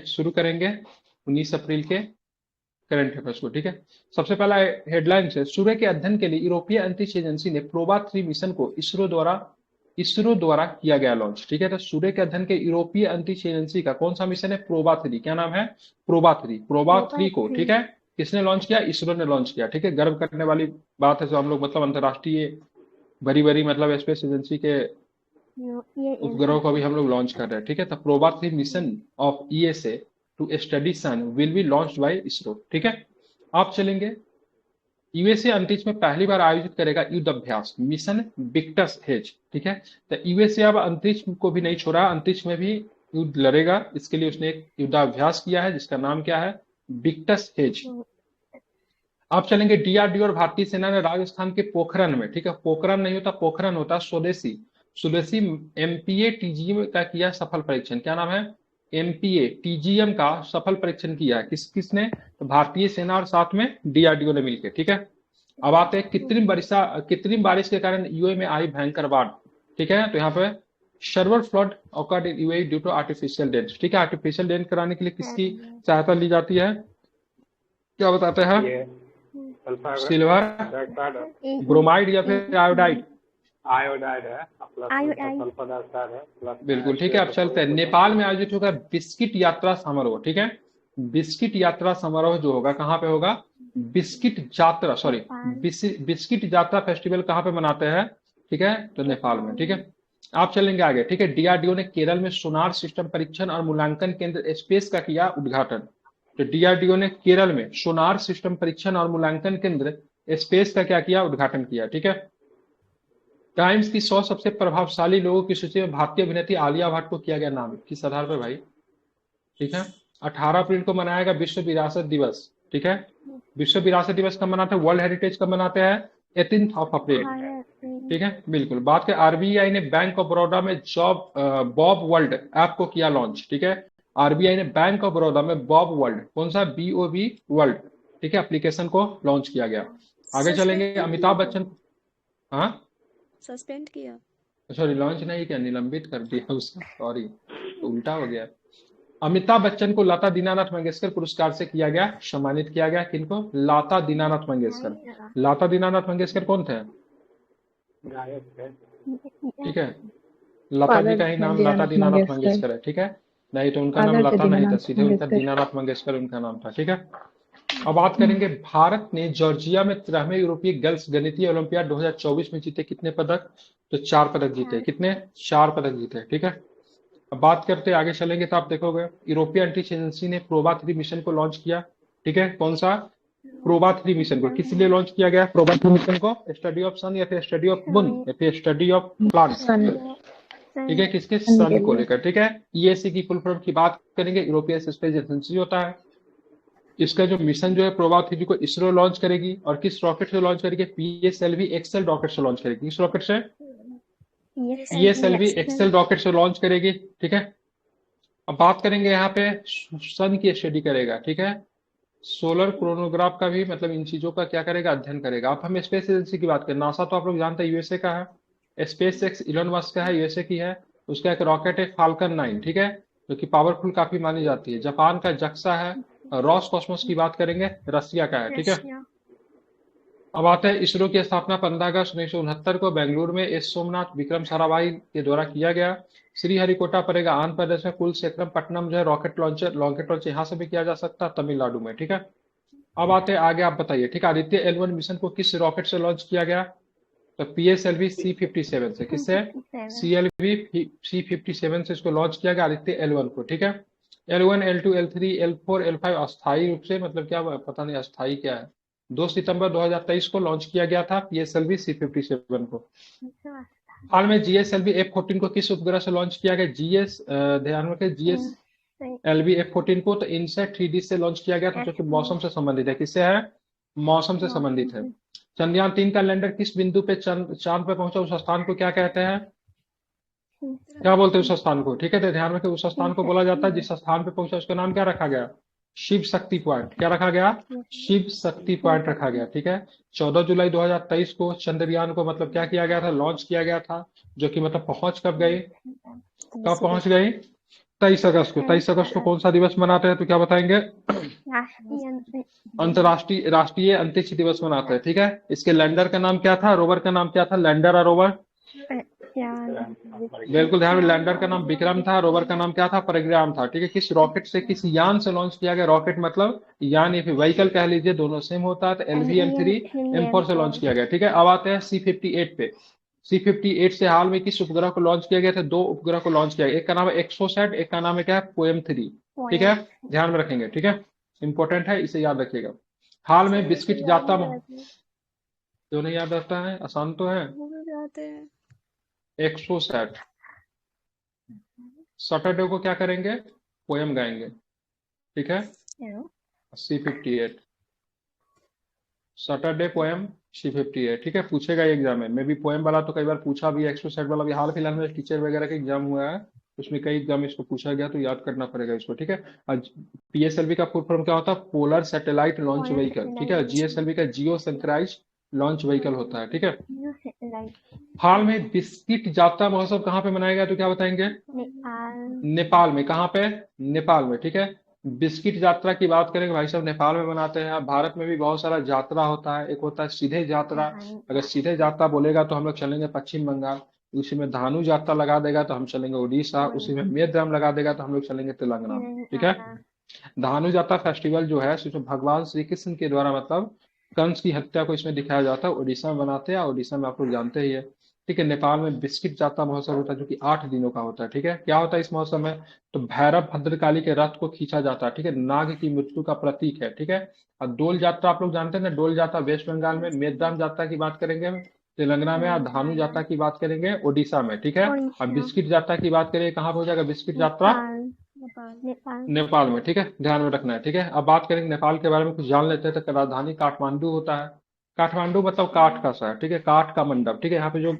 शुरू करेंगे 19 अप्रैल के करंट अफेयर्स को। ठीक है, सबसे पहला हेडलाइन है, सूर्य के अध्ययन के लिए यूरोपीय अंतरिक्ष एजेंसी ने प्रोबा 3 मिशन को इसरो द्वारा किया गया लॉन्च। ठीक है, तो सूर्य के अध्ययन के यूरोपीय अंतरिक्ष एजेंसी का कौन सा मिशन है? प्रोबा 3। क्या नाम है? प्रोबा 3। प्रोबा 3 को, ठीक है, किसने लॉन्च किया? इसरो ने लॉन्च किया। ठीक है, गर्व करने वाली बात है जो हम लोग मतलब अंतर्राष्ट्रीय बड़ी बड़ी मतलब स्पेस एजेंसी के उपग्रहों को भी हम लोग लॉन्च कर रहे हैं। ठीक है, तो Proba 3 mission of ESA to study sun will be launched by ISRO. ठीक है, आप चलेंगे यूएसए अंतरिक्ष में पहली बार आयोजित करेगा युद्ध अभ्यास मिशन विक्टस हेज। ठीक है, तो यूएसए अब अंतरिक्ष को भी नहीं छोड़ा, अंतरिक्ष में भी युद्ध लड़ेगा। इसके लिए उसने एक युद्धाभ्यास किया है जिसका नाम क्या है? Victus hedge. आप चलेंगे डीआरडीओ और भारतीय सेना ने राजस्थान के पोखरन में, ठीक है, पोखरन नहीं होता, पोखरन होता, स्वदेशी स्वदेशी एमपीए टीजीएम का किया सफल परीक्षण। क्या नाम है? एमपीए टीजीएम का सफल परीक्षण किया है। किसने? तो भारतीय सेना और साथ में डीआरडीओ ने मिलकर। ठीक है, अब आते हैं कृत्रिम बारिश के कारण यूए में आई भयंकर बाढ़। ठीक है, तो यहाँ पे severe flood occurred in UAE due to artificial rain. ठीक है, आर्टिफिशियल रेन कराने के लिए किसकी सहायता ली जाती है? क्या बताते हैं? ये सल्फर सिल्वर, ब्रोमाइड या फिर आयोडाइड? आयोडाइड है, प्लस सल्फर डाइऑक्साइड है, प्लस बिल्कुल ठीक है। अब चलते हैं, नेपाल में आयोजित होगा बिस्किट यात्रा समारोह। ठीक है, बिस्किट यात्रा समारोह जो होगा कहाँ पे होगा? बिस्किट यात्रा फेस्टिवल कहाँ पे मनाते हैं? ठीक है, तो नेपाल में। ठीक है, आप चलेंगे आगे। ठीक है, डीआरडीओ ने केरल में सोनार सिस्टम परीक्षण और मूल्यांकन केंद्र स्पेस का किया उद्घाटन। तो डीआरडीओ ने केरल में सोनार सिस्टम परीक्षण और मूल्यांकन केंद्र स्पेस का क्या किया? उद्घाटन किया। ठीक है, टाइम्स की 100 सबसे प्रभावशाली लोगों की सूची में भारतीय अभिनेत्री आलिया भट्ट को किया गया नाम। किस आधार पर भाई? ठीक है, 18 अप्रैल को मनाएगा विश्व विरासत दिवस। ठीक है, विश्व विरासत दिवस कब मनाते हैं? वर्ल्ड हेरिटेज कब मनाते हैं? 18 अप्रैल। ठीक है, बिल्कुल। बात के आरबीआई ने बैंक ऑफ बड़ौदा में बॉब वर्ल्ड ऐप को किया लॉन्च। ठीक है, आरबीआई ने बैंक ऑफ बड़ौदा में बॉब वर्ल्ड, कौन सा? BOB वर्ल्ड, ठीक है, एप्लीकेशन को लॉन्च किया गया। आगे चलेंगे, अमिताभ बच्चन। हाँ, सस्पेंड किया, सॉरी, लॉन्च नहीं किया, निलंबित कर दिया उसको, सॉरी, उल्टा हो गया। अमिताभ बच्चन को लता दीनानाथ मंगेशकर पुरस्कार से किया गया, सम्मानित किया गया। किनको? लता दीनानाथ मंगेशकर। लता दीनानाथ मंगेशकर कौन थे? गायक है। ठीक है, लता जी का ही नाम लता दीनानाथ मंगेशकर है। ठीक है, नहीं तो उनका नाम लता नहीं था, सीधे उनका दीनानाथ मंगेशकर उनका नाम था। ठीक है, अब बात करेंगे, भारत ने जॉर्जिया में 13वें यूरोपीय गर्ल्स गणितीय ओलंपियाड 2024 में जीते कितने पदक? तो 4 पदक जीते। कितने? 4 पदक जीते। ठीक है, अब बात करते आगे चलेंगे तो आप देखोगे यूरोपीय अंतरिक्ष एजेंसी ने प्रोबा 3 मिशन को लॉन्च किया। ठीक है, कौन सा? प्रोबा 3 मिशन को। किस लिए लॉन्च किया गया प्रोबा 3 मिशन को? स्टडी ऑफ सन या फिर स्टडी ऑफ मून या फिर स्टडी ऑफ प्लांट्स? ठीक है, किसके? सन को लेकर। ठीक है, ईएससी की फुल फॉर्म की बात करेंगे, यूरोपीय स्पेस एजेंसी होता है। इसका जो मिशन जो है प्रोबा 3 को इसरो लॉन्च करेगी, और किस रॉकेट से लॉन्च करेगी? पीएसएलवी एक्सेल रॉकेट से लॉन्च करेगी। किस रॉकेट से? पीएसएलवी एक्सेल रॉकेट से लॉन्च करेगी। ठीक है, अब बात करेंगे यहाँ पे सन की स्टडी करेगा। ठीक है, सोलर क्रोनोग्राफ का भी मतलब इन चीजों का क्या करेगा? अध्ययन करेगा। अब हम स्पेस एजेंसी की बात करें, नासा तो आप लोग जानते हैं यूएसए का है, स्पेस एक्स इलोन मस्क का है, यूएसए की है। उसका एक रॉकेट है फाल्कन 9। ठीक है, जो कि पावरफुल काफी मानी जाती है। जापान का जक्सा है। रॉस कॉस्मोस की बात करेंगे, रसिया का है। ठीक है, अब आते हैं इसरो की स्थापना 15 अगस्त 1969 को बेंगलुरु में एस सोमनाथ विक्रम साराभाई के द्वारा किया गया। श्रीहरिकोटा पड़ेगा आंध्र प्रदेश में। कुलशेखरपट्टनम जो है रॉकेट लॉन्चर यहाँ से भी किया जा सकता है, तमिलनाडु में। ठीक है, अब आते हैं आगे, आप बताइए। ठीक है, आदित्य L1 मिशन को किस रॉकेट से लॉन्च किया गया? तो PSLV C57 से। किससे? CLV C57 से इसको लॉन्च किया गया, आदित्य L1 को। ठीक है, L1 L2 L3 L4 L5 अस्थायी रूप से, मतलब क्या पता नहीं अस्थायी क्या है, 2 सितंबर 2023 को लॉन्च किया गया था PSLV C57 को। हाल में GSLV F14 को किस उपग्रह से लॉन्च किया गया? ध्यान रखें, GSLV F14 को तो इनसैट 3D से लॉन्च किया गया था, जो कि मौसम से संबंधित है। किससे है? मौसम से संबंधित है। चंद्रयान 3 का लैंडर किस बिंदु पे चांद पे पहुंचा? उस स्थान को क्या कहते हैं? क्या बोलते हैं उस स्थान को? ठीक है, तो ध्यान रखें, उस स्थान को बोला जाता है, जिस स्थान पे पहुंचा उसका नाम क्या रखा गया? शिव शक्ति पॉइंट। क्या रखा गया? शिव शक्ति पॉइंट रखा गया। ठीक है, 14 जुलाई 2023 को चंद्रयान को मतलब क्या किया गया था? लॉन्च किया गया था, जो कि मतलब पहुंच कब गई? कब पहुंच गई? 23 अगस्त को कौन सा दिवस मनाते हैं, तो क्या बताएंगे? राष्ट्रीय अंतरिक्ष दिवस मनाते हैं, ठीक है। इसके लैंडर का नाम क्या था, रोवर का नाम क्या था? लैंडर और रोवर, बिल्कुल ध्यान में। लैंडर का नाम विक्रम था, रोवर का नाम क्या था? परिग्राम था, ठीक है। किस रॉकेट से, किस यान से लॉन्च किया गया? रॉकेट मतलब यान या फिर व्हीकल कह लीजिए, दोनों सेम होता है। तो LV-M3 M4 से लॉन्च किया गया, ठीक है। अब आते हैं C-58 पे। C-58 से हाल में किस उपग्रह को लॉन्च किया गया था? 2 उपग्रह को लॉन्च किया गया, एक का नाम है एक्सोसैट, एक का नाम है क्या है? पोएम-3, ठीक है। ध्यान में रखेंगे, ठीक है, इंपॉर्टेंट है, इसे याद रखिएगा। हाल में बिस्किट जाता क्यों नहीं याद रहता है? आसान तो है। जाते हैं। एक्सोसैट। सैटरडे को क्या करेंगे? पोएम गाएंगे, ठीक है। C-58 सैटरडे पोएम C-58, ठीक है। पूछेगा एग्जाम में भी पोएम वाला, तो कई बार पूछा भी। एक्सोसैट वाला भी हाल फिलहाल में टीचर वगैरह का एग्जाम हुआ है, उसमें कई एग्जाम इसको पूछा गया, तो याद करना पड़ेगा इसको, ठीक है। आज PSLV का फुल फॉर्म क्या होता है? पोलर सैटेलाइट लॉन्च व्हीकल, ठीक है। GSLV का जियो सेंट्रलाइज लॉन्च व्हीकल होता है, ठीक है। हाल में बिस्किट जात्रा महोत्सव कहाँ पे मनाया गया, तो क्या बताएंगे? नेपाल में। कहाँ पे? नेपाल में, ठीक है। बिस्किट यात्रा की बात करें भाई साहब, नेपाल में मनाते हैं। भारत में भी बहुत सारा यात्रा होता है, एक होता है सीधे यात्रा। अगर सीधे यात्रा बोलेगा तो हम लोग चलेंगे पश्चिम बंगाल, उसी में धानु यात्रा लगा देगा तो हम चलेंगे उड़ीसा, उसी में मेद्राम लगा देगा तो हम लोग चलेंगे तेलंगाना, ठीक है। धानु यात्रा फेस्टिवल जो है, इसमें भगवान श्री कृष्ण के द्वारा मतलब कंस की हत्या को इसमें दिखाया जाता है। उड़ीसा में बनाते हैं, उड़ीसा में आप लोग जानते ही है, ठीक है। नेपाल में बिस्किट जात्रा महोत्सव होता है, जो कि 8 दिनों का होता है, ठीक है। क्या होता है इस महोत्सव में? तो भैरव भद्रकाली के रथ को खींचा जाता है, ठीक है, नाग की मृत्यु का प्रतीक है, ठीक है। और डोल यात्रा आप लोग जानते हैं ना, डोल यात्रा वेस्ट बंगाल में, मेद्राम यात्रा की बात करेंगे तेलंगाना में, और धानु यात्रा की बात करेंगे उड़ीसा में, ठीक है। और बिस्किट यात्रा की बात करेंगे कहाँ पे हो जाएगा बिस्किट यात्रा? नेपाल में, ठीक है, ध्यान में रखना है, ठीक है। अब बात करेंगे नेपाल के बारे में, कुछ जान लेते हैं। तो राजधानी काठमांडू होता है। काठमांडू मतलब काठ का शहर, ठीक है, काठ का मंडप, ठीक है। यहाँ पे जो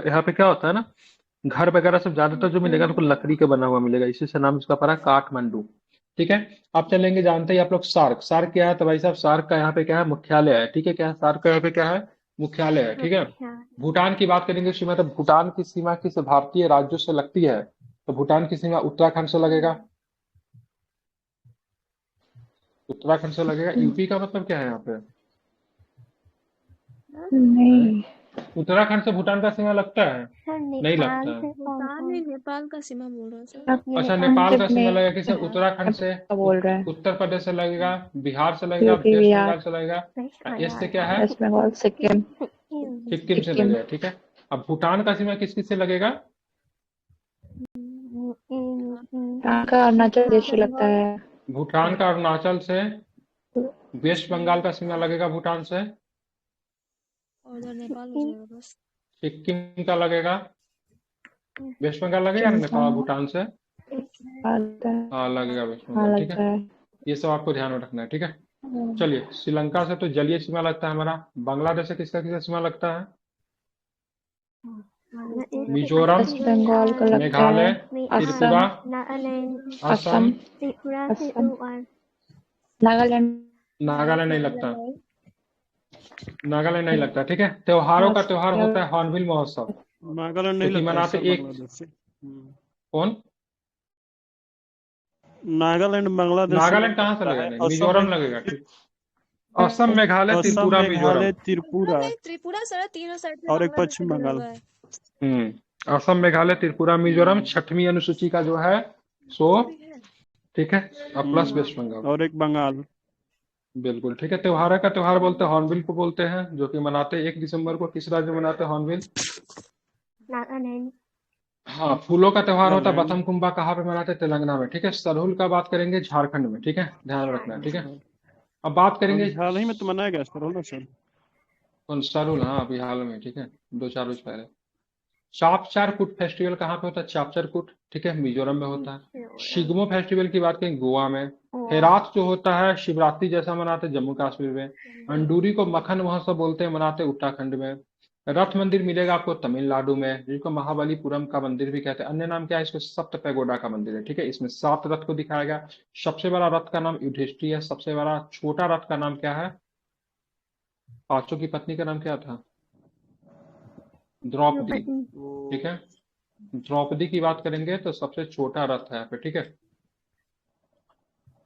यहाँ पे क्या होता है ना, घर वगैरह सब ज्यादातर जो मिलेगा तो लकड़ी का बना हुआ मिलेगा, इसी से नाम इसका पड़ा काठमांडू, ठीक है। अब चलेंगे, जानते ही आप लोग सार्क। सार्क क्या है? तो भाई साहब सार्क का यहाँ पे क्या है? मुख्यालय है, ठीक है। क्या है? सार्क का यहाँ पे क्या है? मुख्यालय है, ठीक है। भूटान की बात करेंगे सीमा, तो भूटान की सीमा किस भारतीय राज्यों से लगती है? तो भूटान की सीमा उत्तराखंड से लगेगा, उत्तराखंड से लगेगा। यूपी का मतलब क्या है यहाँ पे? नहीं, उत्तराखंड से भूटान का सीमा लगता है? नहीं लगता है। भूटान में नेपाल का सीमा बोल रहा है सर। अच्छा, नेपाल का सीमा लगेगा किसे? नहीं उत्तराखंड से। बोल रहे हैं। उत्तर प्रदेश से लगेगा, बिहार से लगेगा, यूपी, वेस्ट बिहार, बंगाल से लगेगा, इससे क्या है? वेस्ट बंगाल, सिक्किम, सिक्किम से सिक्किम, लगेगा, ठीक है। अब भूटान का सीमा किस किस से लगेगा? यहाँ का अरुणाचल प्रदेश से लगता है। भूटान का अरुणाचल से, वेस्ट बंगाल का सीमा लगेगा भूटान से, और उधर नेपाल हो जाएगा बस। सिक्किम का लगेगा, वेस्ट बंगाल लगेगा ना नेपाल भूटान से? हाँ लगेगा वेस्ट बंगाल, ठीक है। ये सब आपको ध्यान में रखना है, ठीक है। चलिए, श्रीलंका से तो जलीय सीमा लगता है हमारा। बांग्लादेश से किसका किसका सीमा लगता है? मिजोरम, वेस्ट बंगाल का लगता मेघालय, है, त्रिपुरा, असम, नागालैंड, नागालैंड नहीं लगता, नागालैंड नहीं लगता, ठीक है। त्योहारों का त्योहार होता है हॉर्नबिल महोत्सव, नागालैंड नहीं जो कि लगता मनाते सर एक बांग्लादेश से। कौन? नागालैंड बांग्लादेश से नागालैंड नहीं कहाँ से लगता लगेगा? है। नहीं, मिजोरम लगेगा, ठीक। असम, मेघालय, असम, त्रिपुरा, मिजोरम। मेघालय, त्रिपुरा नहीं, त्रिपुरा सर तीनों साइड से और एक बांग्लादेश से पश्चिम घिरा बंगाल। हुआ है। असम, मेघालय, त्रिपुरा, मिजोरम, 6वीं अनुसूची का जो है सो, वो भी है। ठीक है। और प्लस वेस्ट बंगाल, और एक बंगाल। बिल्कुल ठीक है। त्योहार का त्योहार बोलते हैं हॉर्नबिल को बोलते हैं, जो कि मनाते हैं 1 दिसंबर को। किस राज्य में मनाते हैं हॉर्नबिल? हाँ, फूलों का त्योहार होता है बथम कुंभा, कहाँ पे मनाते हैं? तेलंगाना में, ठीक है। सरहुल का बात करेंगे झारखंड में, ठीक है, ध्यान रखना है, ठीक है। अब बात करेंगे हाल ही में तो मनाया गया सर, सर। कौन? सरहुल, हाँ अभी हाल में, ठीक है, 2-4 रोज पहले। चापचारकुट फेस्टिवल कहाँ पे होता है? चापचारकुट, ठीक है, मिजोरम में होता है। शिग्मो फेस्टिवल की बात करें गोवा में। हेरात जो होता है शिवरात्रि जैसा मनाते हैं जम्मू कश्मीर में। अंडूरी को मक्खन महोत्सव बोलते हैं, मनाते हैं उत्तराखंड में। रथ मंदिर मिलेगा आपको तमिलनाडु में, जिसको महाबलीपुरम का मंदिर भी कहते हैं। अन्य नाम क्या है इसको? सप्त पैगोडा का मंदिर है, ठीक है। इसमें 7 रथ को दिखाया गया। सबसे बड़ा रथ का नाम युधिष्ठिर है। सबसे बड़ा छोटा रथ का नाम क्या है? पांचों की पत्नी का नाम क्या था? द्रौपदी, ठीक है। द्रौपदी की बात करेंगे तो सबसे छोटा रथ है यहाँ पे, ठीक है।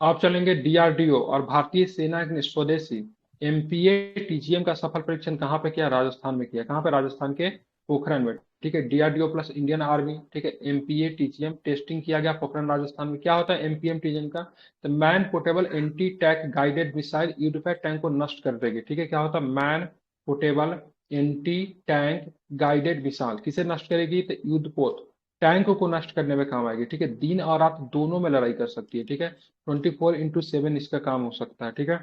आप चलेंगे डीआरडीओ और भारतीय सेना के स्वदेशी एमपीए टीजीएम का सफल परीक्षण कहाँ पे किया? राजस्थान में किया। कहाँ पे? राजस्थान के पोखरण में, ठीक है। डीआरडीओ प्लस इंडियन आर्मी, ठीक है। एमपीए टीजीएम टेस्टिंग किया गया पोखरण राजस्थान में। क्या होता है एमपीएम टीजीएम का? तो man portable anti tank guided missile युद्धपात टैंक को नष्ट कर देगी, ठीक है। क्या होता है man portable anti tank guided missile, किसे नष्ट करेगी? तो युद्धपोत टैंक को नष्ट करने में काम आएगी, ठीक है। दिन और रात दोनों में लड़ाई कर सकती है, ठीक है। 24/7 इसका काम हो सकता है, ठीक है।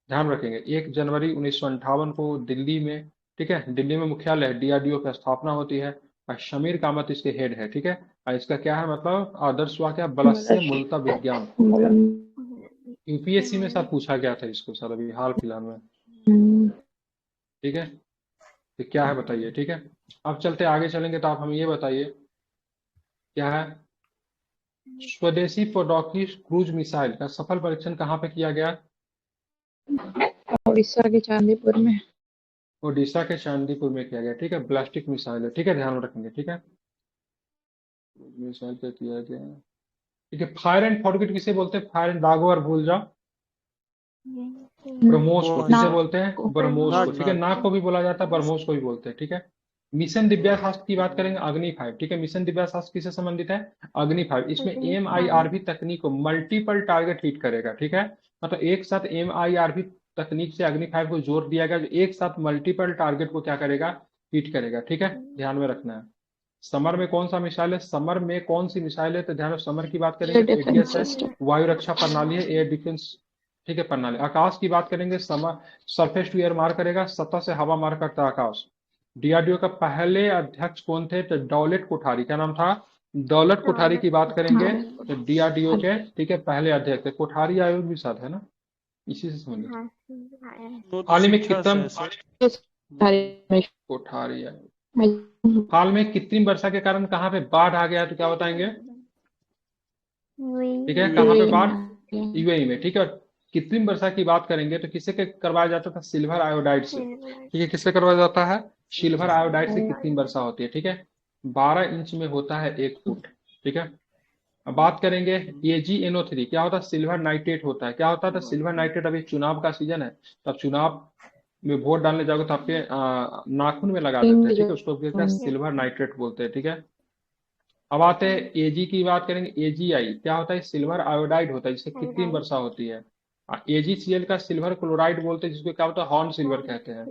ध्यान रखेंगे 1 जनवरी 1958 को दिल्ली में, ठीक है, दिल्ली में मुख्यालय डीआरडीओ की स्थापना होती है और शमीर कामत इसके हेड है, ठीक है। और इसका क्या है मतलब आदर्श वाक्य? बलस्य मूलतः विज्ञान। यूपीएससी में सर पूछा गया था इसको सर अभी हाल फिलहाल में, ठीक है। तो क्या है बताइए, ठीक है। अब चलते आगे चलेंगे तो आप हमें ये बताइए क्या है? स्वदेशी पोडोकी क्रूज मिसाइल का सफल परीक्षण कहाँ पे किया गया? उड़ीसा के चांदीपुर में। ओडिशा के चांदीपुर में किया गया, ठीक है। बैलिस्टिक मिसाइल है, ठीक है, ध्यान रखेंगे, ठीक है। मिसाइल पे किया गया, ठीक है। फायर एंड फॉरगेट किसे बोलते हैं? फायर एंड दागो और भूल जाओ। ब्रह्मोस को किसे बोलते हैं? ब्रह्मोस को, ठीक है। नाग को भी बोला जाता है, ब्रह्मोस को भी बोलते हैं, ठीक है। मिशन दिव्याशास्त्र की बात करेंगे, अग्नि 5, ठीक है। मिशन दिव्याशास्त्र किसे संबंधित है? अग्नि 5। इसमें एमआईआरवी तकनीक को मल्टीपल टारगेट हिट करेगा, ठीक है। मतलब एक साथ एमआईआरवी तकनीक से अग्नि 5 को जोर दिया गया जो एक साथ मल्टीपल टारगेट को क्या करेगा? हिट करेगा, ठीक है। ध्यान में रखना है। समर में कौन सा मिसाइल है? समर में कौन सी मिसाइल है? तो ध्यान में समर की बात करेंगे तो एटीएस है, वायु रक्षा प्रणाली है, एयर डिफेंस, ठीक है, प्रणाली। आकाश की बात करेंगे समर सरफेस टू एयर मार करेगा, सतह से हवा मार करता है आकाश। डीआरडीओ का पहले अध्यक्ष कौन थे? तो दौलत कोठारी। क्या नाम था? दौलत कोठारी की बात करेंगे तो डीआरडीओ के, ठीक है, पहले अध्यक्ष थे। कोठारी आयोग भी साथ है ना, इसी से संबंधित। हाल ही में कृत्रिम कोठारी आयोग, हाल में कृत्रिम वर्षा के कारण कहाँ पे बाढ़ आ गया तो क्या बताएंगे? ठीक है, कहाँ पे बाढ़? यूएई में, ठीक है। और कृत्रिम वर्षा की बात करेंगे तो किसे करवाया जाता था? सिल्वर आयोडाइड से, ठीक है। किससे करवाया जाता है? सिल्वर आयोडाइड से कृत्रिम वर्षा होती है, ठीक है। 12 इंच में होता है 1 फुट, ठीक है। अब बात करेंगे AgNO3 क्या होता है? सिल्वर नाइट्रेट होता है। क्या होता था? Silver nitrate. अभी चुनाव का सीजन है तो आप चुनाव में वोट डालने जाओगे तो आपके नाखून में लगा देते हैं, ठीक है। उसको कहते हैं सिल्वर नाइट्रेट बोलते हैं, ठीक है। अब आते हैं एजी की बात करेंगे। एजीआई क्या होता है? सिल्वर आयोडाइड होता है जिससे कृत्रिम वर्षा होती है। एजीसीएल का सिल्वर क्लोराइड बोलते हैं जिसको क्या होता है? हॉर्न सिल्वर कहते हैं।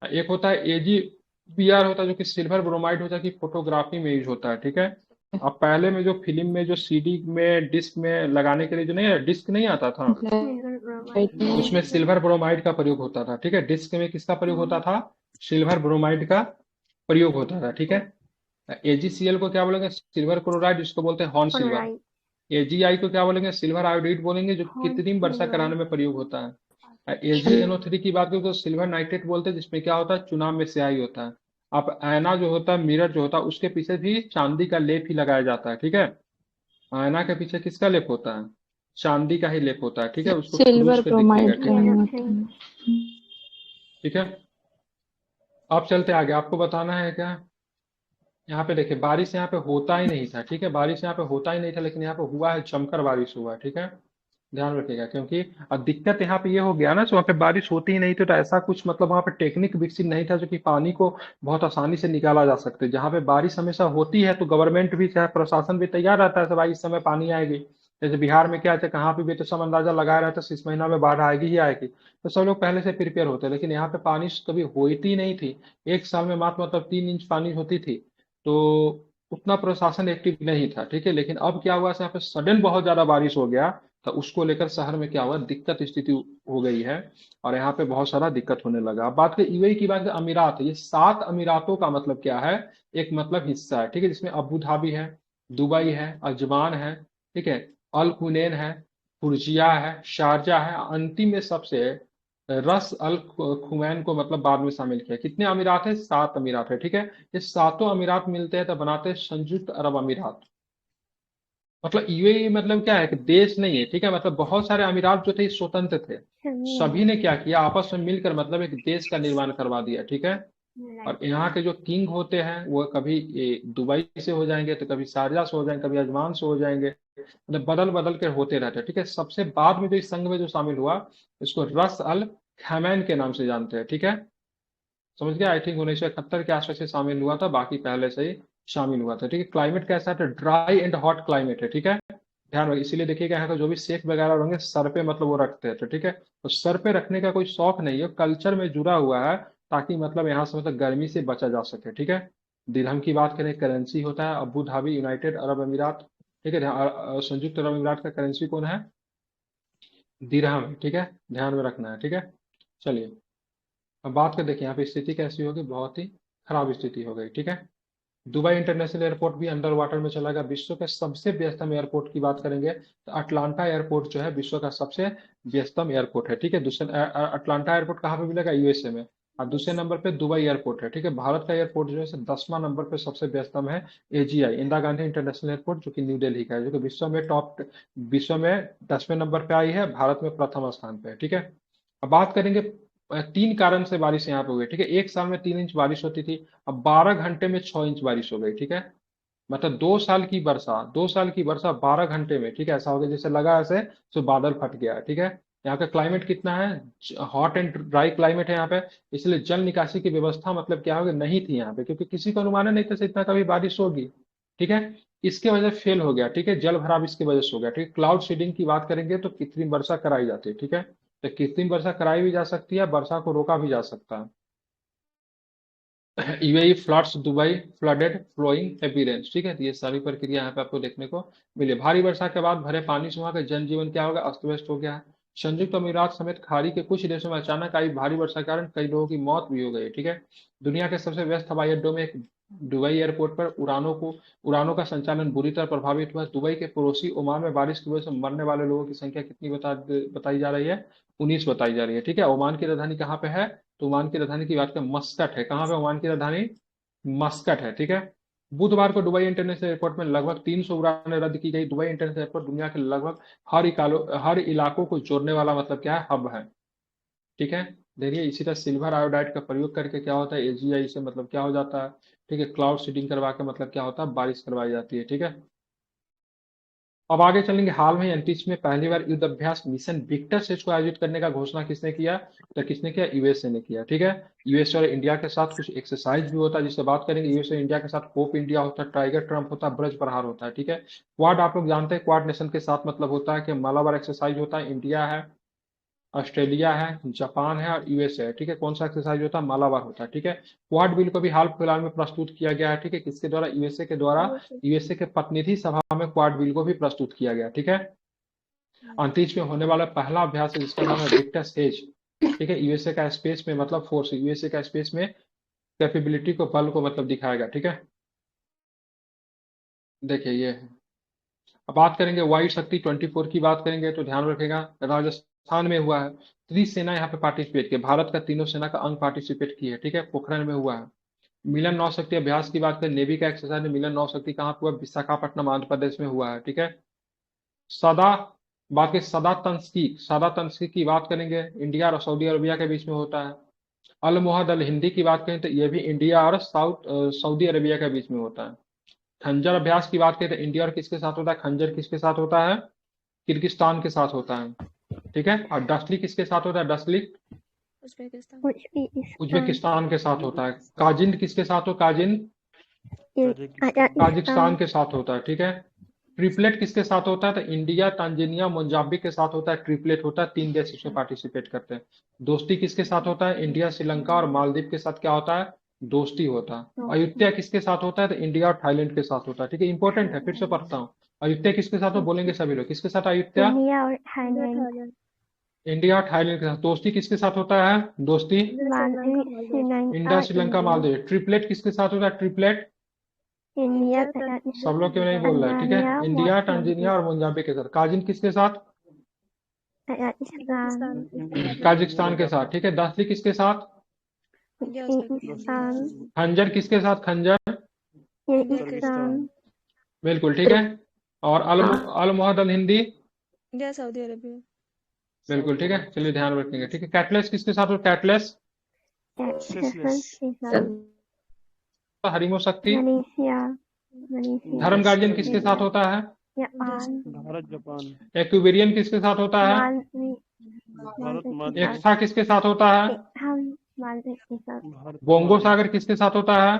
एक होता है AgBr होता है जो कि सिल्वर ब्रोमाइड होता है कि फोटोग्राफी में यूज होता है, ठीक है। अब पहले में जो फिल्म में जो सीडी में डिस्क में लगाने के लिए जो नहीं डिस्क नहीं आता था उसमें सिल्वर ब्रोमाइड का प्रयोग होता था, ठीक है। डिस्क में किसका प्रयोग होता था? सिल्वर ब्रोमाइड का प्रयोग होता था, ठीक है। AgCl को क्या बोलेंगे? सिल्वर क्लोराइड, जिसको बोलते हैं हॉर्न सिल्वर। AgI को क्या बोलेंगे? सिल्वर आयोडाइड बोलेंगे जो कृत्रिम वर्षा कराने में प्रयोग होता है। AgNO3 की बात करें तो सिल्वर नाइट्रेट बोलते हैं जिसमें क्या होता है? चुनाव में स्याही होता है। अब आयना जो होता है, मिरर जो होता है, उसके पीछे भी चांदी का लेप ही लगाया जाता है, ठीक है। आयना के पीछे किसका लेप होता है? चांदी का ही लेप होता है, ठीक है। उसको सिल्वर खरोच के दिखेगा, ब्रोमाइड ठीक है, ठीक है। अब चलते आगे, आपको बताना है क्या? यहाँ पे देखिए बारिश यहाँ पे होता ही नहीं था, ठीक है। बारिश यहाँ पे होता ही नहीं था लेकिन यहाँ पे हुआ है, जमकर बारिश हुआ है, ठीक है। ध्यान रखिएगा क्योंकि अब दिक्कत यहाँ पे ये हो गया ना, तो वहाँ पे बारिश होती ही नहीं थी तो ऐसा कुछ मतलब वहाँ पे टेक्निक विकसित नहीं था जो कि पानी को बहुत आसानी से निकाला जा सकते। जहाँ पे बारिश हमेशा होती है तो गवर्नमेंट भी चाहे प्रशासन भी तैयार रहता है भाई इस समय पानी आएगी। जैसे बिहार में क्या है, कहाँ पे भी तो सब अंदाजा लगाया रहता है इस महीना में बाढ़ आएगी ही आएगी, तो सब लोग पहले से प्रिपेयर होते हैं। लेकिन यहाँ पे पानी कभी होती नहीं थी, एक साल में मात्र मतलब 3 इंच पानी होती थी, तो उतना प्रशासन एक्टिव नहीं था, ठीक है। लेकिन अब क्या हुआ, यहाँ पे सडन बहुत ज्यादा बारिश हो गया तो उसको लेकर शहर में क्या हुआ, दिक्कत स्थिति हो गई है और यहाँ पे बहुत सारा दिक्कत होने लगा। अब बात करें यूएई की, बात करें अमीरात, ये 7 अमीरातों का मतलब क्या है? एक मतलब हिस्सा है, ठीक है, जिसमें अबू धाबी है, दुबई है, अजमान है, ठीक है, अल कुनैन है, फुर्जिया है, शारजा है, अंतिम में सबसे रस अल खुमैन को मतलब बाद में शामिल किया। कितने अमीरात है? 7 अमीरात है, ठीक है। ये सातों अमीरात मिलते हैं तो बनाते हैं संयुक्त अरब अमीरात। मतलब यूएई मतलब क्या है कि देश नहीं है, ठीक है। मतलब बहुत सारे अमीरात जो थे स्वतंत्र थे, सभी ने क्या किया आपस में मिलकर मतलब एक देश का निर्माण करवा दिया, ठीक है। और यहाँ के जो किंग होते हैं वो कभी दुबई से हो जाएंगे, तो कभी शारजा से हो जाएंगे, कभी अजमान से हो जाएंगे, मतलब बदल बदल के होते रहते हैं। ठीक है, सबसे बाद में जो इस संघ में जो शामिल हुआ, इसको रस अल खैमैन के नाम से जानते हैं। ठीक है, समझ गया। आई थिंक 1971 के आसपास से शामिल हुआ था, बाकी पहले से ही शामिल हुआ था। ठीक है, क्लाइमेट कैसा है, तो ड्राई एंड हॉट क्लाइमेट है। ठीक है, ध्यान रखिए, इसीलिए देखिएगा यहाँ का जो भी शेख वगैरह होंगे सर पे मतलब वो रखते हैं। तो ठीक है, तो सर पे रखने का कोई शौक नहीं है, कल्चर में जुड़ा हुआ है, ताकि मतलब यहाँ से मतलब गर्मी से बचा जा सके। ठीक है, दिरहम की बात करें, करेंसी होता है अबू धाबी यूनाइटेड अरब अमीरात। ठीक है, संयुक्त अरब अमीरात का करेंसी कौन है, दिरहम। ठीक है, ध्यान में रखना है। ठीक है, चलिए अब बात कर देखिए यहाँ पे स्थिति कैसी होगी, बहुत ही खराब स्थिति हो गई। ठीक है, दुबई इंटरनेशनल एयरपोर्ट भी अंडर वाटर में चला गया। विश्व के सबसे व्यस्तम एयरपोर्ट की बात करेंगे तो अटलांटा एयरपोर्ट जो है विश्व का सबसे व्यस्तम एयरपोर्ट है। ठीक है, दूसरे अटलांटा एयरपोर्ट कहाँ पे मिलेगा, यूएसए में। और दूसरे नंबर पे दुबई एयरपोर्ट है। ठीक है, भारत का एयरपोर्ट जो है 10वां नंबर पे सबसे व्यस्तम है, AGI Indira Gandhi international airport, जो कि न्यू दिल्ली का है, जो कि विश्व में 10वें नंबर पे आई है, भारत में प्रथम स्थान पे है। ठीक है, अब बात करेंगे 3 कारण से बारिश यहाँ पे हुई। ठीक है, एक साल में 3 इंच बारिश होती थी, अब 12 घंटे में 6 इंच बारिश हो गई। ठीक है, मतलब 2 साल की वर्षा 12 घंटे में। ठीक है, ऐसा हो गया जैसे लगा ऐसे तो बादल फट गया। ठीक है, यहाँ का क्लाइमेट कितना है, हॉट एंड ड्राई क्लाइमेट है यहाँ पे, इसलिए जल निकासी की व्यवस्था मतलब क्या होगी, नहीं थी यहाँ पे, क्योंकि किसी को अनुमान नहीं था इतना कभी बारिश होगी। ठीक है, इसके वजह से फेल हो गया। ठीक है, जल भराव इसकी वजह से हो गया। ठीक है, क्लाउड सीडिंग की बात करेंगे तो कृत्रिम वर्षा कराई जाती है। ठीक है, तो कृत्रिम वर्षा कराई भी जा सकती है, वर्षा को रोका भी जा सकता है। UAE floods, Dubai flooded flowing heavy rains. ठीक है, तो ये सारी प्रक्रिया यहाँ पे आपको देखने को मिली। भारी वर्षा के बाद भरे पानी से वहां का जनजीवन क्या होगा, अस्त व्यस्त हो गया है। संयुक्त अमीरात समेत खाड़ी के कुछ देशों में अचानक आई भारी वर्षा के कारण कई लोगों की मौत भी हो गई। ठीक है, दुनिया के सबसे व्यस्त हवाई अड्डों में एक दुबई एयरपोर्ट पर उड़ानों का संचालन बुरी तरह प्रभावित हुआ। दुबई के पड़ोसी ओमान में बारिश की वजह से मरने वाले लोगों की संख्या कितनी बताई जा रही है, 19 बताई जा रही है। ठीक है, ओमान की राजधानी कहाँ पे है, तो ओमान की राजधानी की बात करें मस्कट है। कहाँ पे ओमान की राजधानी, मस्कट है। ठीक है, बुधवार को दुबई इंटरनेशनल एयरपोर्ट में लगभग 300 उड़ानें रद्द की गई। दुबई इंटरनेशनल एयरपोर्ट दुनिया के लगभग हर इलाकों को जोड़ने वाला मतलब क्या है, हब है। ठीक है, देखिए इसी तरह सिल्वर आयोडाइड का प्रयोग करके क्या होता है, एजीआई से मतलब क्या हो जाता है। ठीक है, क्लाउड सीडिंग करवा के मतलब क्या होता है, बारिश करवाई जाती है। ठीक है, अब आगे चलेंगे। हाल में अंतरिक्ष में पहली बार युद्ध अभ्यास मिशन विक्टर से इसको आयोजित करने का घोषणा किसने किया, तो किसने किया, यूएसए ने किया। ठीक है, यूएसए और इंडिया के साथ कुछ एक्सरसाइज भी होता है जिससे बात करेंगे। यूएसए इंडिया के साथ होप इंडिया होता है, टाइगर ट्रम्प होता है, ब्रज प्रहार होता है। ठीक है, क्वाड आप लोग जानते हैं, क्वाड नेशन के साथ मतलब होता है कि मालाबार एक्सरसाइज होता है, इंडिया है, ऑस्ट्रेलिया है, जापान है और यूएसए है। ठीक है, कौन सा एक्सरसाइज होता है, मालाबार होता है। ठीक है, क्वाड बिल को भी हाल फिलहाल में प्रस्तुत किया गया है। ठीक है, किसके द्वारा, यूएसए के द्वारा, यूएसए के प्रतिनिधि सभा में क्वाड बिल को भी प्रस्तुत किया गया। ठीक है, अंतरिक्ष में होने वाला पहला अभ्यास है जिसका नाम है विक्टस हेज। ठीक है, यूएसए का स्पेस में मतलब फोर्स, यूएसए का स्पेस में कैपेबिलिटी को, बल को मतलब दिखाएगा। ठीक है, देखिए ये है। अब बात करेंगे वायु शक्ति 24 की बात करेंगे तो ध्यान रखेगा राजस्थान में हुआ है। त्रिसेना यहाँ पे पार्टिसिपेट किया, भारत का तीनों सेना का अंग पार्टिसिपेट किए। ठीक है, पोखरण में हुआ है। मिलन नौ शक्ति अभ्यास की बात करें, नेवी का एक्सरसाइज में मिलन नौ शक्ति कहाँ पे हुआ, विशाखापट्टनम आंध्र प्रदेश में हुआ है। ठीक है, सदा बात की सदा तंत्रिक की बात करेंगे, इंडिया और सऊदी अरबिया के बीच में होता है। अल मोहद अल हिंदी की बात करें तो ये भी इंडिया और सऊदी अरबिया के बीच में होता है। खंजर अभ्यास की बात करें तो इंडिया और किसके साथ होता है, खंजर किसके साथ होता है, किर्गिस्तान के साथ होता है। ठीक है, और डस्टली किसके साथ होता है, डस्टली उज्बेकिस्तान उज्बेकिस्तान के साथ होता है। काजिंद किसके साथ हो, काजिंद ताजिकिस्तान के साथ होता है। ठीक है, ट्रिपलेट किसके साथ होता है, तो इंडिया, तांजानिया, मोजाम्बिक के साथ होता है, ट्रिपलेट होता है, 3 देश इसमें पार्टिसिपेट करते हैं। दोस्ती किसके साथ होता है, इंडिया, श्रीलंका और मालदीव के साथ क्या होता है, दोस्ती होता है। अयुत्या किसके साथ होता है, तो इंडिया और थाईलैंड के साथ होता है। ठीक है, इंपॉर्टेंट है, फिर से पढ़ता हूँ। अयुत्या किसके साथ हो, बोलेंगे सभी लोग, किसके साथ अयुत्या, इंडिया और थाईलैंड, थाईलैंड इंडिया और थाईलैंड के साथ। दोस्ती किसके साथ होता है, दोस्ती इंडिया, श्रीलंका, मालदीव। ट्रिपलेट किसके साथ होता है, ट्रिपलेट इंडिया, सब लोग क्यों नहीं बोल रहे हैं। ठीक है, इंडिया, टांजानिया और मोजाम्बिक के साथ। काजिन किसके साथ, काजिकिस्तान के साथ। ठीक है, दास्ती किसके साथ, इंडिया उज्बेकिस्तान खंजर किसके साथ, खंजर बिल्कुल। ठीक है, और अल मोहद अल हिंदी इंडिया सऊदी अरबिया बिल्कुल। ठीक है, चलिए ध्यान रखेंगे। ठीक है, कैटलेस किसके साथ हो, कैटलेस हरिमो शक्ति। मलेशिया। मलेशिया। धर्म गार्जियन किसके साथ होता है? जापान। भारत जापान। एक्विबेरियन किसके साथ होता है? भारत मालदीव। एक्सा किसके साथ होता है? हम मालदीव के साथ। भारत बोंगो सागर किसके साथ होता है?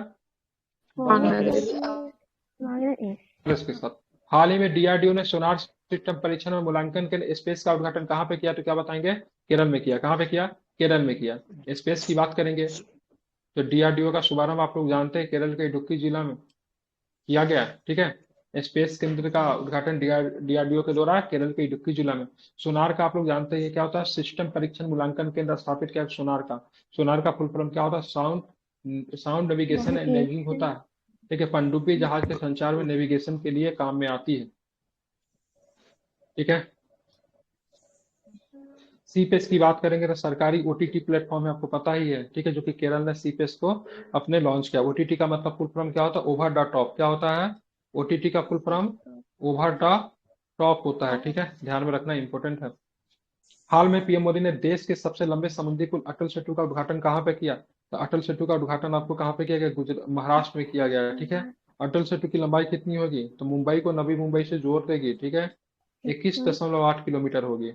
बांग्लादेश। बांग्लादेश के साथ। हाल ही में डीआरडीओ ने सोनार सिस्टम परीक्षण और मूल्यांकन के लिए स्पेस का उद्घाटन कहाँ पे किया, तो क्या बताएंगे? केरल में किया। कहाँ पे किया? केरल में किया। स्पेस की बात करेंगे तो डीआरडीओ का शुभारंभ आप लोग जानते हैं केरल के इडुक्की जिला में किया गया, ठीक है। स्पेस केंद्र का उद्घाटन डीआरडीओ के द्वारा केरल के इडुक्की जिला में। सोनार का आप लोग जानते हैं क्या होता है? सिस्टम परीक्षण मूल्यांकन केंद्र स्थापित किया सोनार का। सोनार का फुल फॉर्म क्या होता है? साउंड नेविगेशन एंड लैगिंग होता है, ठीक है। पनडुब्बी जहाज के संचार में नेविगेशन के लिए काम में आती है, ठीक है। सीपेस की बात करेंगे तो सरकारी ओटीटी प्लेटफॉर्म है, आपको पता ही है, ठीक है, जो कि केरल ने सीपेस को अपने लॉन्च किया। ओटीटी का मतलब फुल फॉर्म क्या होता है? Over the top. क्या होता है? ओटीटी का full form over the top होता है, ठीक है, ध्यान में रखना इंपॉर्टेंट है। हाल में पीएम मोदी ने देश के सबसे लंबे समुद्री पुल अटल सेतु का उद्घाटन कहाँ पे किया? तो अटल सेतु का उद्घाटन आपको कहाँ पे किया गया? महाराष्ट्र में किया गया है, ठीक है। अटल सेतु की लंबाई कितनी होगी? तो मुंबई को नवी मुंबई से जोड़ देगी, ठीक है। 21.8 किलोमीटर होगी।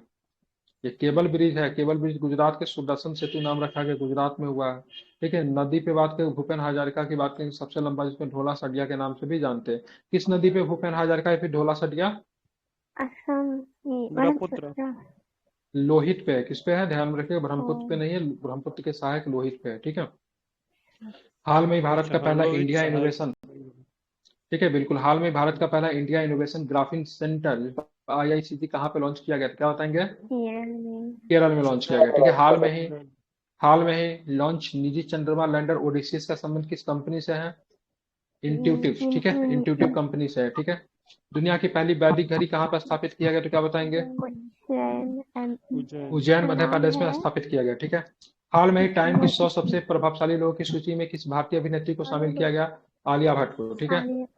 ये केबल ब्रिज है। केबल ब्रिज गुजरात के सुदर्शन सेतु नाम रखा गया, गुजरात में हुआ है, ठीक है। नदी पे बात करें, भूपेन हजारिका की बात करें, सबसे लंबा जिसमें ढोला सडिया के नाम से भी जानते हैं। किस नदी पे भूपेन हजारिका या फिर ढोला सडिया? असम ब्रह्मपुत्र। लोहित पे है। किस पे है? ध्यान में रखिएगा, ब्रह्मपुत्र पे नहीं है, ब्रह्मपुत्र के सहायक लोहित पे है, ठीक है। हाल में ही भारत का पहला इंडिया इनोवेशन, ठीक है, बिल्कुल, हाल में भारत का पहला India innovation graphene centre IICT कहाँ पे लॉन्च किया गया? क्या बताएंगे? केरल में लॉन्च किया गया, ठीक है। हाल में ही लॉन्च निजी चंद्रमा लैंडर ओडिसीज का संबंध किस कंपनी से है? इंट्यूटिव, ठीक है, इंट्यूटिव कंपनी से है, ठीक है। दुनिया की पहली वैदिक घड़ी कहाँ पर स्थापित किया गया, तो क्या बताएंगे? उज्जैन मध्य प्रदेश में स्थापित किया गया, ठीक है। हाल में ही टाइम की 100 सबसे प्रभावशाली लोगों की सूची में किस भारतीय अभिनेत्री को शामिल किया गया? आलिया भट्ट को, ठीक है।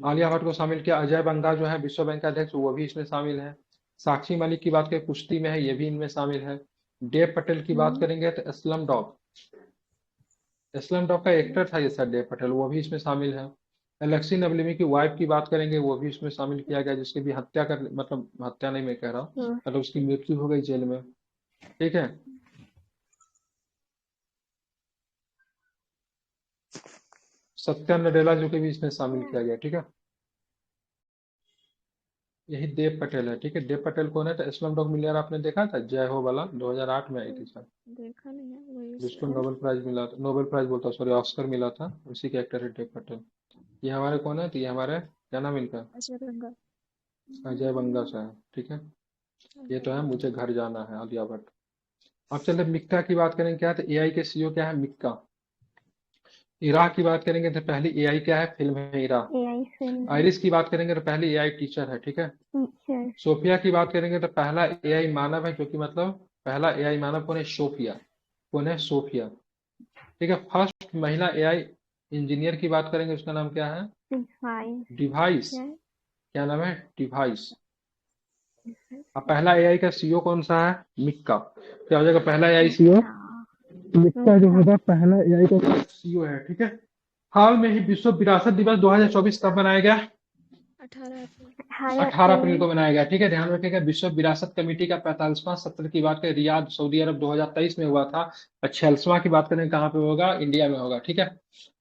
आलिया भट्ट को शामिल किया। अजय बंगा जो है विश्व बैंक का अध्यक्ष, वो भी इसमें शामिल है। साक्षी मलिक की बात करें, कुश्ती में है, ये भी इनमें शामिल है। देव पटेल की बात करेंगे तो स्लम डॉग का एक्टर था ये सर देव पटेल, वो भी इसमें शामिल है। एलेक्सी नवलिमी की वाइफ की बात करेंगे, वो भी इसमें शामिल किया गया, जिसकी भी हत्या कर, मतलब हत्या नहीं मैं कह रहा, मतलब उसकी मृत्यु हो गई जेल में, ठीक है। सत्या नडेला जो कि भी इसमें शामिल किया गया, ठीक है। यही देव पटेल है, ठीक है। देव पटेल कौन है? तो इस्लाम डॉग मिलियन आपने देखा था, जय हो वाला, 2008 में आई थी सर, देखा नहीं है वही जिसको नोबेल प्राइज मिला था, नोबेल प्राइज बोलता सॉरी, ऑस्कर मिला था, उसी के एक्टर है देव पटेल। ये हमारे कौन है? तो ये हमारे क्या नाम इनका? अजय गंगा। अजय बंगा से है, ठीक है। ये तो है मुझे घर जाना है, आलिया भट्ट। अब चलते मिक्का की बात करेंगे, क्या है? तो एआई के सीईओ क्या है? मिक्का। इरा की बात करेंगे तो पहली एआई क्या है? फिल्म है इरा। आइरिस की बात करेंगे तो पहली एआई टीचर है, ठीक है। सोफिया की बात करेंगे तो पहला एआई मानव है, जो कि मतलब पहला एआई मानव कौन है? सोफिया। कौन है? सोफिया, ठीक है। फर्स्ट महिला एआई इंजीनियर की बात करेंगे, उसका नाम क्या है? डिवाइस। क्या नाम है? डिवाइस। अब पहला एआई का सीईओ कौन सा है? मिक्का। क्या हो जाएगा पहला एआई सीईओ? मिक्का जो होगा पहला एआई का सीईओ है, ठीक है। हाल में ही विश्व विरासत दिवस 2024 कब मनाया गया? 18 अप्रैल को मनाया गया, ठीक है। ध्यान रखिएगा, विश्व विरासत कमेटी का 45वां सत्र की बात करें रियाद सऊदी अरब 2023 में हुआ था। 46वां की बात करें कहाँ पे होगा? इंडिया में होगा, ठीक है।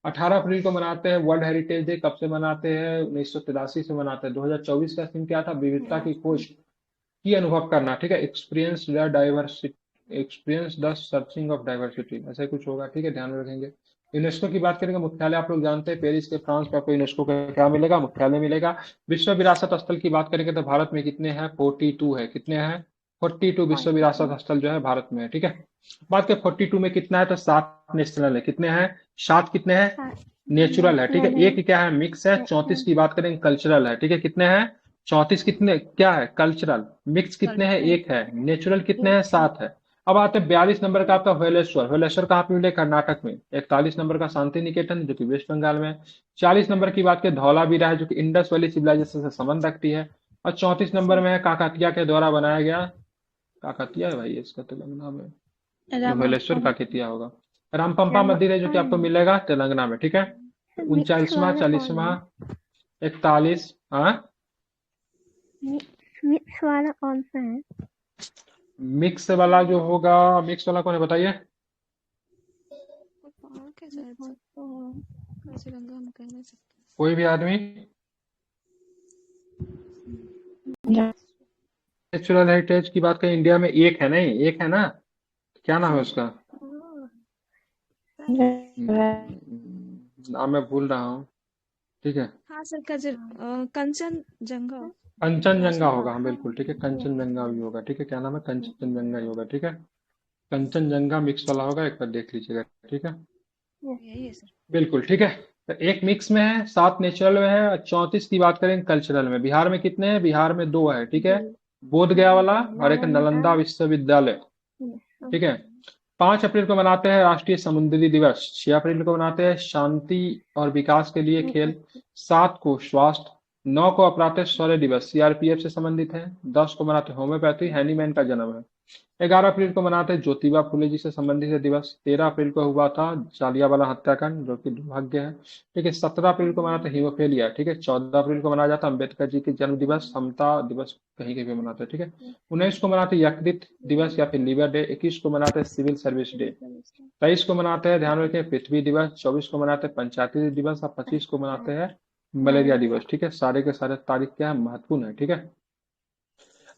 18 अप्रैल को मनाते हैं। वर्ल्ड हेरिटेज डे कब से मनाते हैं? 1983 से मनाते हैं। 2024 का थीम क्या था? विविधता की खोज की अनुभव करना, ठीक है। Experience the diversity, experience the searching of diversity, ऐसा कुछ होगा, ठीक है, ध्यान में रखेंगे। यूनेस्को की बात करेंगे, मुख्यालय आप लोग जानते हैं पेरिस के फ्रांस में आपको यूनेस्को का क्या मिलेगा? मुख्यालय मिलेगा। विश्व विरासत स्थल की बात करेंगे तो भारत में कितने हैं? 42 है। कितने हैं? 42 विश्व विरासत स्थल जो है भारत में है, ठीक है। बात करें 42 में कितना है? तो 7 नेशनल है। कितने हैं? 7 कितने हैं? नेचुरल है, ठीक है। एक क्या है? मिक्स है। 34 की बात करेंगे कल्चरल है, ठीक है। कितने हैं? 34 कितने क्या है? कल्चरल। मिक्स कितने हैं? 1 है। नेचुरल कितने हैं? 7 है। अब आते हैं 42 नंबर का आपका हवेलेश्वर। हवेलेश्वर कहाँ पे मिलेगा? कर्नाटक में। 41 नंबर का शांति निकेतन जो कि वेस्ट बंगाल में। 40 नंबर की बात करें धौलावीरा है, जो कि इंडस वैली सिविलाइजेशन से संबंध रखती है। और 34 नंबर में है काकतीय के द्वारा बनाया गया, काकतीय है भाई इसका तो नाम है, हवेलेश्वर काकतीय होगा। रामपंपा मंदिर है जो कि आपको मिलेगा तेलंगाना में, ठीक है। मिक्स 39वां, वाला कौन 40वां, है? 41, हाँ। मिक्स वाला कौन सा है? मिक्स वाला जो होगा, मिक्स वाला कौन है बताइए। वो पहाड़ के साइड से काजीरंगा हम कह नहीं सकते। कोई भी आदमी। नेचुरल हेरिटेज की बात करें इंडिया में एक है, नहीं एक है ना, क्या नाम है उसका? नाम मैं भूल रहा हूँ, ठीक है। हाँ सर, कंचनजंगा। कंचनजंगा होगा, हाँ बिल्कुल ठीक है, कंचनजंगा भी होगा, ठीक है। क्या नाम है? कंचनजंगा ही होगा, ठीक है। कंचनजंगा मिक्स वाला होगा, एक बार देख लीजिएगा, ठीक है। यही है सर। बिल्कुल ठीक है। तो एक मिक्स में है, 7 नेचुरल में है, और 34 की बात करें कल्चरल में। बिहार में कितने हैं? बिहार में 2 है, ठीक है। बोध गया वाला और एक नालंदा विश्वविद्यालय, ठीक है। 5 अप्रैल को मनाते हैं राष्ट्रीय समुद्री दिवस। 6 अप्रैल को मनाते हैं शांति और विकास के लिए खेल। 7 को स्वास्थ्य। 9 को अपराध शौर्य दिवस, सीआरपीएफ से संबंधित है। 10 को मनाते हैं होम्योपैथी, हैनीमैन का जन्म है। 11 अप्रैल को मनाते हैं ज्योतिबा फुले जी से संबंधित है दिवस। 13 अप्रैल को हुआ था जालियांवाला हत्याकांड, जो कि दुर्भाग्य है, ठीक है। 17 अप्रैल को मनाते हैं हीमोफेलिया, ठीक है। 14 अप्रैल को मनाया जाता है अम्बेडकर जी के जन्म दिवस, समता दिवस कहीं कहीं भी मनाते हैं, ठीक है। 19 को मनाते हैं यकृत दिवस या फिर लीवर डे। 21 को मनाते हैं सिविल सर्विस डे। 23 को मनाते हैं, ध्यान रखें, पृथ्वी दिवस। 24 को मनाते हैं पंचायती दिवस, और 25 को मनाते हैं मलेरिया दिवस, ठीक है। सारे के सारे तारीख क्या है, महत्वपूर्ण है, ठीक है।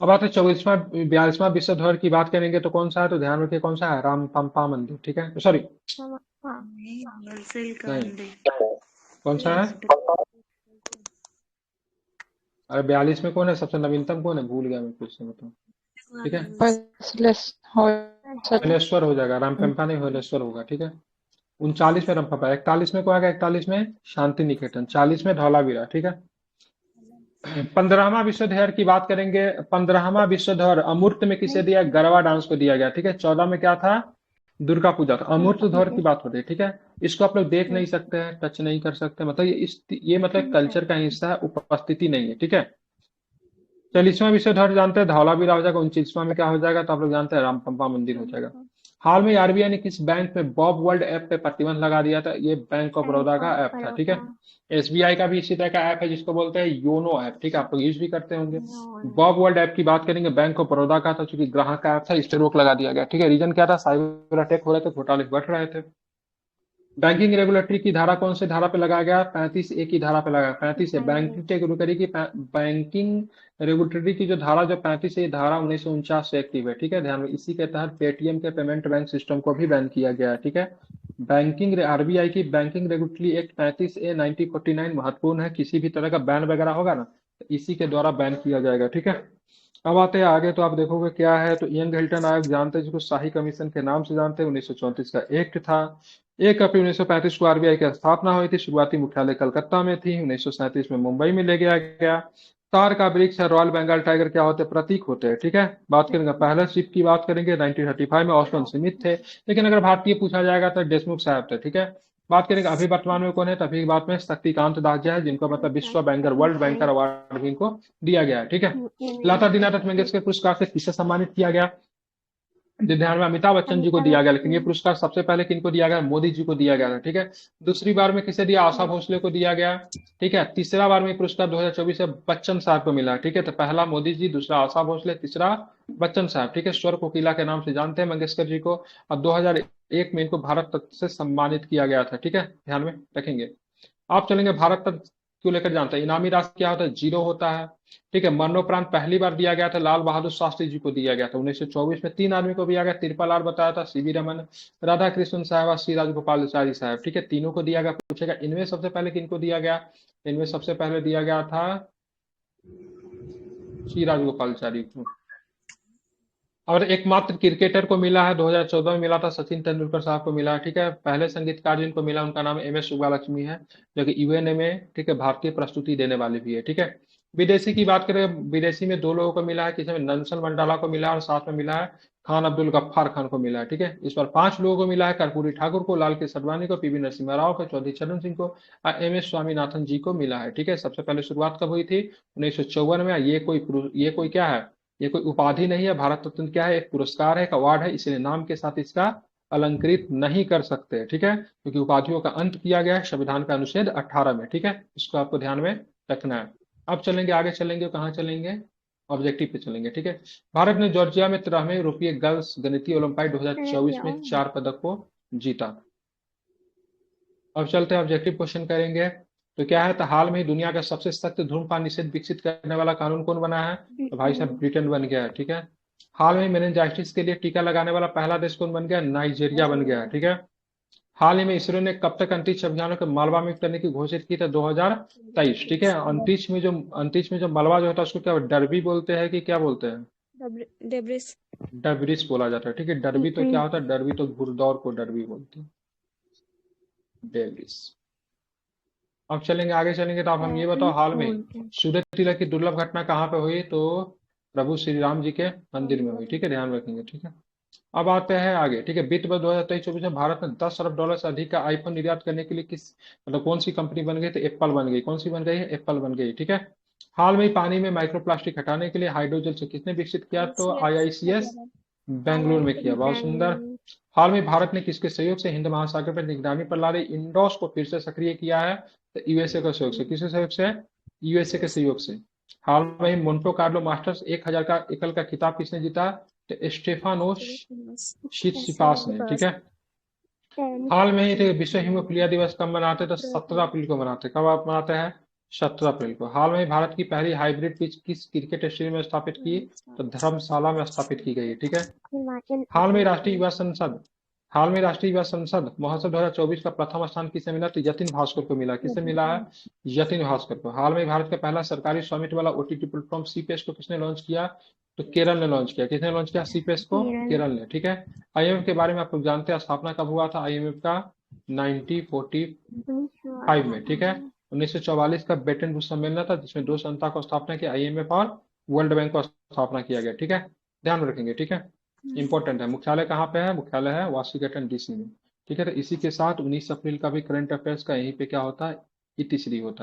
अब आते हैं 24वां 42वां विश्व धरोहर की बात करेंगे तो कौन सा है, तो ध्यान रखिए कौन सा है, रामपंपा मंदिर, ठीक है। सॉरी, नहीं, कौन सा है? अरे 42 में कौन है, सबसे नवीनतम कौन है, भूल गया मैं, कुछ से बताऊं, ठीक है। हलेश्वर हो जाएगा, रामपंपा नहीं, हलेश्वर होगा, ठीक है। 39 में रामपंपा। 41 में कौन आएगा? 41 में शांति निकेतन। 40 में धौलावीरा, ठीक है। 15वां विश्व धरोहर की बात करेंगे। 15वां विश्व धरोहर अमूर्त में किसे दिया? गरबा डांस को दिया गया, ठीक है। 14 में क्या था? दुर्गा पूजा था। अमूर्त धरोहर की बात हो रही है, ठीक है। इसको आप लोग देख नहीं सकते हैं, टच नहीं कर सकते, मतलब ये मतलब कल्चर का हिस्सा है, उपस्थिति नहीं है, ठीक है। 40वां विश्व धरोहर जानते हैं, धौलावीरा हो जाएगा। 29वां में क्या हो जाएगा, तो आप लोग जानते हैं रामपंपा मंदिर हो जाएगा। हाल में आरबीआई ने किस बैंक में बॉब वर्ल्ड ऐप पे प्रतिबंध लगा दिया था? ये बैंक ऑफ बड़ौदा का ऐप था, ठीक है। एसबीआई का भी इसी तरह का ऐप है जिसको बोलते हैं योनो ऐप, ठीक है, आप लोग यूज भी करते होंगे। बॉब वर्ल्ड ऐप की बात करेंगे, बैंक ऑफ बड़ौदा का था, चूंकि ग्राहक का ऐप था, इस पर रोक लगा दिया गया, ठीक है। रीजन क्या था? साइबर अटैक हो रहे थे, घोटाले बढ़ रहे थे। बैंकिंग रेगुलेटरी की धारा कौन से धारा पे लगाया गया? 35A की धारा पे लगाया। 35A बैंकिंग रेगुलेटरी की, बैंकिंग रेगुलेटरी की जो धारा, जो 35A धारा 1949 से एक्टिव है, ठीक है। ध्यान में, इसी के तहत पेटीएम के पेमेंट बैंक सिस्टम को भी बैन किया गया है, ठीक है। बैंकिंग आरबीआई की बैंकिंग रेगुलेटरी एक्ट 35A 1949 महत्वपूर्ण है। किसी भी तरह का बैन वगैरह होगा ना, तो इसी के द्वारा बैन किया जाएगा, ठीक है। अब आते हैं आगे, तो आप देखोगे क्या है, तो यंग हिल्टन आयोग जानते हैं, जिसको शाही कमीशन के नाम से जानते हैं। 1934 का एक्ट था। 1 अप्रैल 1935 को आरबीआई की स्थापना हुई थी। शुरुआती मुख्यालय कलकत्ता में थी। 1937 में मुंबई में ले गया गया। तार का वृक्ष है, रॉयल बंगाल टाइगर क्या होते हैं? प्रतीक होते हैं, ठीक है। बात करेंगे पहले शिप की बात करेंगे, 1935 में ऑस्टन स्मिथ थे, लेकिन अगर भारतीय पूछा जाएगा तो देशमुख साहब थे, ठीक है। बात करेंगे अभी वर्तमान में कौन है, तो अभी की बात में शक्तिकांत दास जी है, जिनको मतलब विश्व बैंकर, वर्ल्ड बैंकर अवार्ड भी इनको दिया गया है, ठीक है। लता दीनानाथ मंगेशकर पुरस्कार से किसे सम्मानित किया गया? ध्यान में, अमिताभ बच्चन जी को दिया गया, लेकिन ये पुरस्कार सबसे पहले किनको दिया गया? मोदी जी को दिया गया था, ठीक है। दूसरी बार में किसे दिया? आशा भोसले को दिया गया, ठीक है। तीसरा बार में पुरस्कार 2024 से बच्चन साहब को मिला, ठीक है। तो पहला मोदी जी, दूसरा आशा भोसले, तीसरा बच्चन साहब, ठीक है। स्वर कोकिला के नाम से जानते हैं मंगेशकर जी को, और 2001 में इनको भारत रत्न से सम्मानित किया गया था, ठीक है, ध्यान में रखेंगे। आप चलेंगे भारत रत्न क्यों लेकर जानते हैं। इनामी राशि क्या होता है? 0 होता है, ठीक है। मरणोपरांत पहली बार दिया गया था, लाल बहादुर शास्त्री जी को दिया गया था 1924 में। 3 आदमी को दिया गया, तिरपाल आर बताया था, सीवी रमन, राधा कृष्ण साहब और श्री राजगोपालाचारी साहब, ठीक है। तीनों को दिया गया। पूछेगा इनमें सबसे पहले किनको दिया गया? इनमें सबसे पहले दिया गया था श्री राजगोपालाचारी को। और एकमात्र क्रिकेटर को मिला है, 2014 में मिला था, सचिन तेंदुलकर साहब को मिला है, ठीक है। पहले संगीतकार जिनको मिला उनका नाम एम एस सुब्बालक्ष्मी है, जो कि यूएनए में, ठीक है, भारतीय प्रस्तुति देने वाले भी है, ठीक है। विदेशी की बात करें, विदेशी में 2 लोगों को मिला है, किसी में नेल्सन मंडाला को मिला है, और साथ में मिला है खान अब्दुल गफ्फार खान को मिला है, ठीक है। इस बार 5 लोगों को मिला है, कर्पूरी ठाकुर को, लाल के सडवानी को, पीवी नरसिम्हा राव को, चौधरी चरण सिंह को, और एम एस स्वामीनाथन जी को मिला है, ठीक है। सबसे पहले शुरुआत कब हुई थी? 1954 में। ये कोई क्या है? ये कोई उपाधि नहीं है, भारत रत्न क्या है? एक पुरस्कार है, एक अवार्ड है, इसलिए नाम के साथ इसका अलंकृत नहीं कर सकते, ठीक है, क्योंकि उपाधियों का अंत किया गया है संविधान का अनुच्छेद 18 में, ठीक है, इसको आपको ध्यान में रखना है। अब चलेंगे आगे, चलेंगे कहाँ चलेंगे, ऑब्जेक्टिव पे चलेंगे, ठीक है। भारत ने जॉर्जिया में 13वें यूरोपीय गर्ल्स गणितीय ओलंपियाड 2024 में 4 पदक को जीता। अब चलते हैं ऑब्जेक्टिव क्वेश्चन करेंगे। तो क्या है, तो हाल में ही दुनिया का सबसे सख्त धूम्रपान निषेध विकसित करने वाला कानून कौन बना है, तो भाई साहब ब्रिटेन बन गया है, ठीक है। हाल में मेनिनजाइटिस के लिए टीका लगाने वाला पहला देश कौन बन गया, नाइजीरिया बन गया है, ठीक है। हाल ही में इसरो ने कब तक अंतरिक्ष अभियानों को मलबा मुक्त करने की घोषित की था, 2023, ठीक है। अंतरिक्ष में जो मलबा जो होता है उसको क्या डरबी बोलते हैं कि क्या बोलते हैं, डेब्रिस। डबरिस बोला जाता है, ठीक है। डरबी तो क्या होता है, डरबी तो घुड़दौड़ को डरबी बोलते हैं, डेब्रिस। अब चलेंगे आगे, चलेंगे तो आप हम ये बताओ, हाल में सूर्य तिलक की दुर्लभ घटना कहाँ पे हुई, तो प्रभु श्री राम जी के मंदिर में हुई, ठीक है, ध्यान रखेंगे, ठीक है। अब आते हैं आगे, ठीक है। वित्त वर्ष 2023-24 में भारत में 10 अरब डॉलर से अधिक का आईफोन निर्यात करने के लिए किस मतलब कौन सी कंपनी बन गई, तो एप्पल बन गई। कौन सी बन गई है, एप्पल बन गई, ठीक है। हाल में ही पानी में माइक्रोप्लास्टिक हटाने के लिए हाइड्रोजल से किसने विकसित किया, तो IICS बेंगलुरु में किया, बहुत सुंदर। हाल में भारत ने किसके सहयोग से हिंद महासागर पर निगरानी प्रणाली इंडोस को फिर से सक्रिय किया है, तो यूएसए के सहयोग से। किसके सहयोग से, यूएसए के सहयोग से। हाल में ही मोन्टो कार्लो मास्टर्स 1000 का एकल का खिताब किसने जीता, तो स्टेफानोस सिटसिपास ने, ठीक है। हाल में ही विश्व हीमोफीलिया दिवस कब मनाते हैं, तो 17 अप्रैल को मनाते हैं। कब आप मनाते हैं, 17 अप्रैल को। हाल में ही भारत की पहली हाइब्रिड पिच किस क्रिकेट स्टेडियम में स्थापित की, तो धर्मशाला में स्थापित की गई है, ठीक है। हाल में राष्ट्रीय युवा संसद महोत्सव 2024 का प्रथम स्थान किसे मिला, तो यतिन भास्कर को मिला। किसे मिला है, यतिन भास्कर को। हाल में भारत का पहला सरकारी स्वामित्व वाला OTT प्लेटफॉर्म सीपेस को किसने लॉन्च किया, तो केरल ने लॉन्च किया। किसने लॉन्च किया, सीपेस को, केरल ने, ठीक है। IMF के बारे में आप लोग जानते हैं, स्थापना कब हुआ था IMF का, 1945 में, ठीक है। 1944 का ब्रेटन वुड्स सम्मेलन था जिसमें दो संस्था को स्थापना की, IMF और वर्ल्ड बैंक को स्थापना किया गया, ठीक है, ध्यान रखेंगे, ठीक है, इंपॉर्टेंट है। मुख्यालय कहाँ पे है, मुख्यालय है वाशिंगटन DC में, ठीक है। तो इसी के साथ 19 अप्रैल का भी करंट अफेयर्स का यहीं पे क्या होता है, इतिश्री होता है।